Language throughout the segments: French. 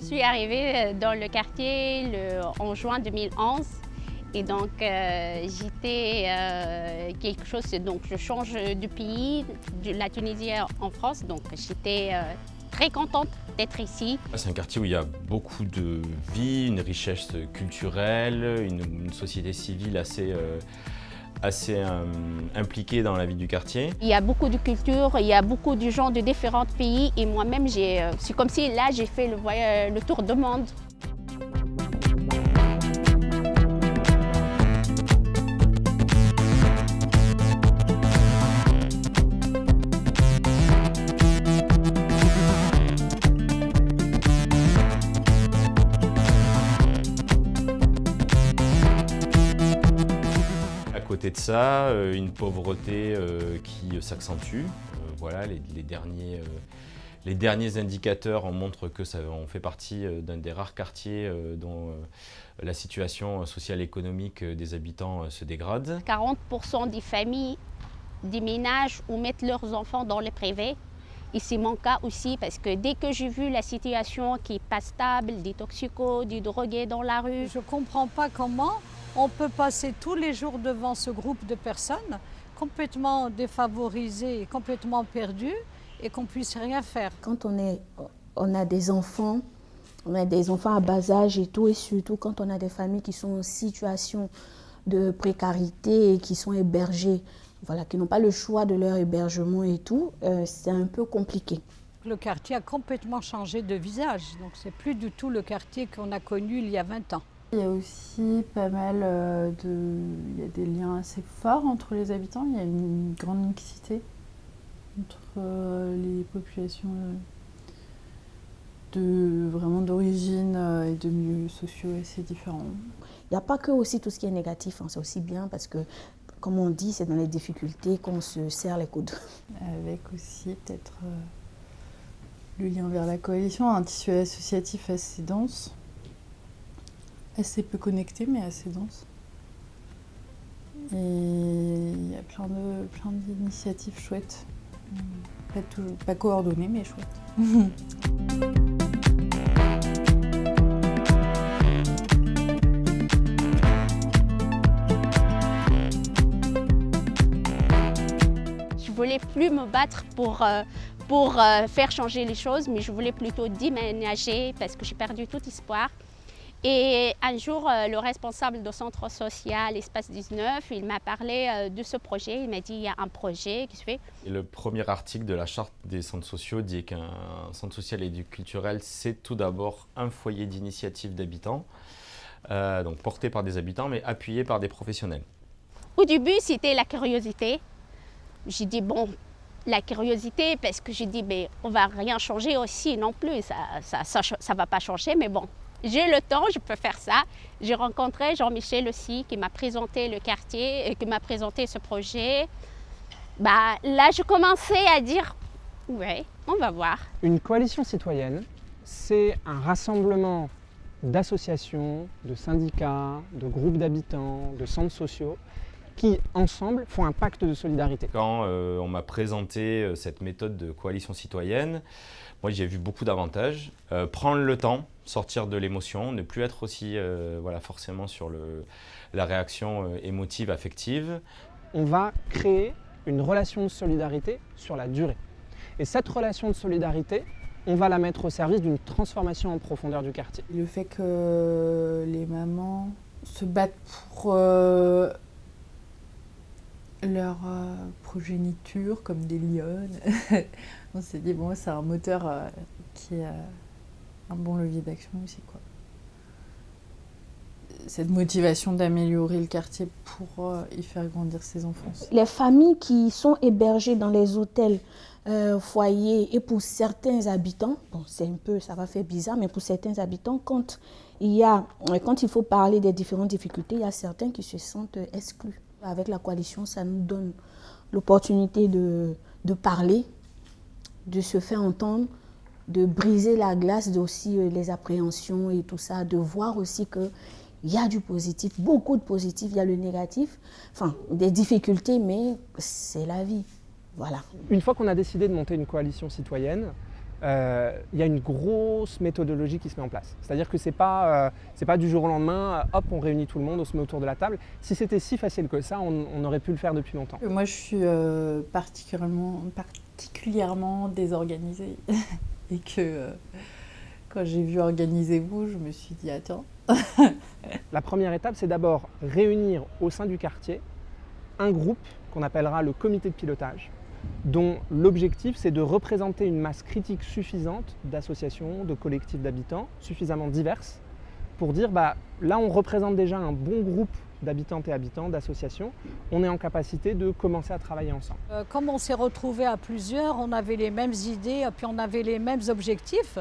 suis arrivée dans le quartier en juin 2011 et donc j'étais quelque chose, donc je change de pays, de la Tunisie en France, donc j'étais très contente d'être ici. C'est un quartier où il y a beaucoup de vie, une richesse culturelle, une société civile assez impliquée dans la vie du quartier. Il y a beaucoup de cultures, il y a beaucoup de gens de différents pays et moi-même, c'est comme si là j'ai fait le tour du monde. À côté de ça, une pauvreté qui s'accentue. Voilà, les derniers indicateurs montrent que on fait partie d'un des rares quartiers dont la situation sociale et économique des habitants se dégrade. 40% des familles déménagent ou mettent leurs enfants dans le privé. Et c'est mon cas aussi parce que dès que j'ai vu la situation qui n'est pas stable, des toxicos, des drogués dans la rue. Je ne comprends pas comment on peut passer tous les jours devant ce groupe de personnes complètement défavorisées et complètement perdues et qu'on ne puisse rien faire. Quand on a des enfants à bas âge et tout, et surtout quand on a des familles qui sont en situation de précarité et qui sont hébergées, voilà, qui n'ont pas le choix de leur hébergement et tout, c'est un peu compliqué. Le quartier a complètement changé de visage, donc c'est plus du tout le quartier qu'on a connu il y a 20 ans. Il y a aussi pas mal il y a des liens assez forts entre les habitants, il y a une grande mixité entre les populations vraiment d'origine et de milieux sociaux assez différents. Il n'y a pas que aussi tout ce qui est négatif, hein, c'est aussi bien parce que, comme on dit, c'est dans les difficultés qu'on se serre les coudes. Avec aussi peut-être le lien vers la coalition, un tissu associatif assez dense, assez peu connecté mais assez dense. Et il y a plein d'initiatives chouettes, pas coordonnées mais chouettes. Je voulais plus me battre pour faire changer les choses, mais je voulais plutôt déménager parce que j'ai perdu tout espoir. Et un jour, le responsable du centre social Espace 19, il m'a parlé de ce projet. Il m'a dit il y a un projet qui se fait. Et le premier article de la charte des centres sociaux dit qu'un centre social et culturel, c'est tout d'abord un foyer d'initiative d'habitants, donc porté par des habitants, mais appuyé par des professionnels. Au début, c'était la curiosité. J'ai dit bon, la curiosité, parce que j'ai dit mais on va rien changer aussi non plus, ça va pas changer, mais bon. J'ai le temps, je peux faire ça. J'ai rencontré Jean-Michel aussi qui m'a présenté le quartier, qui m'a présenté ce projet. Là, je commençais à dire, ouais, on va voir. Une coalition citoyenne, c'est un rassemblement d'associations, de syndicats, de groupes d'habitants, de centres sociaux qui, ensemble, font un pacte de solidarité. Quand on m'a présenté cette méthode de coalition citoyenne, moi j'ai vu beaucoup d'avantages. Prendre le temps, sortir de l'émotion, ne plus être aussi forcément sur la réaction émotive, affective. On va créer une relation de solidarité sur la durée. Et cette relation de solidarité, on va la mettre au service d'une transformation en profondeur du quartier. Le fait que les mamans se battent pour leur progéniture comme des lionnes, on s'est dit bon, c'est un moteur qui a un bon levier d'action aussi, quoi. Cette motivation d'améliorer le quartier pour y faire grandir ses enfants. Les familles qui sont hébergées dans les hôtels, foyers, et pour certains habitants, bon, ça va faire bizarre, mais pour certains habitants, quand il faut parler des différentes difficultés, il y a certains qui se sentent exclus. Avec la coalition, ça nous donne l'opportunité de parler, de se faire entendre, de briser la glace, aussi les appréhensions et tout ça, de voir aussi qu'il y a du positif, beaucoup de positif, il y a le négatif, enfin des difficultés, mais c'est la vie, voilà. Une fois qu'on a décidé de monter une coalition citoyenne, il y a une grosse méthodologie qui se met en place. C'est-à-dire que c'est pas du jour au lendemain, hop, on réunit tout le monde, on se met autour de la table. Si c'était si facile que ça, on aurait pu le faire depuis longtemps. Moi, je suis particulièrement désorganisée. Et que quand j'ai vu Organisez-vous, je me suis dit, attends. La première étape, c'est d'abord réunir au sein du quartier un groupe qu'on appellera le comité de pilotage, dont l'objectif c'est de représenter une masse critique suffisante d'associations, de collectifs d'habitants, suffisamment diverses, pour dire là on représente déjà un bon groupe d'habitantes et habitants, d'associations, on est en capacité de commencer à travailler ensemble. Comme on s'est retrouvés à plusieurs, on avait les mêmes idées, puis on avait les mêmes objectifs.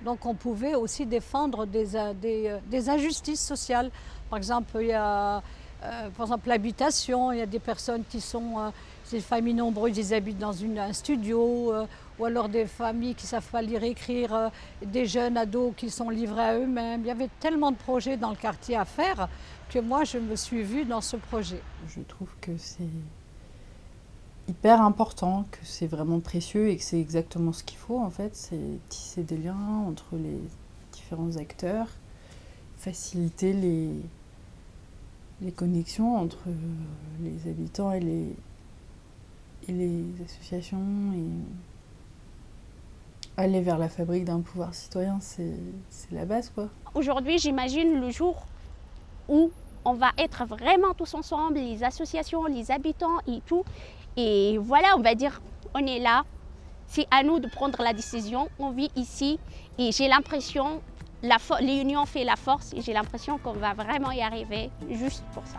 Donc on pouvait aussi défendre des injustices sociales. Par exemple, il y a l'habitation, il y a des personnes qui sont des familles nombreuses, ils habitent dans un studio, ou alors des familles qui ne savent pas lire et écrire, des jeunes ados qui sont livrés à eux-mêmes. Il y avait tellement de projets dans le quartier à faire que moi je me suis vue dans ce projet. Je trouve que c'est hyper important, que c'est vraiment précieux et que c'est exactement ce qu'il faut en fait, c'est tisser des liens entre les différents acteurs, faciliter les connexions entre les habitants et les associations et aller vers la fabrique d'un pouvoir citoyen, c'est la base quoi. Aujourd'hui, j'imagine le jour où on va être vraiment tous ensemble, les associations, les habitants et tout. Et voilà, on va dire, on est là, c'est à nous de prendre la décision, on vit ici et j'ai l'impression, l'union fait la force et j'ai l'impression qu'on va vraiment y arriver juste pour ça.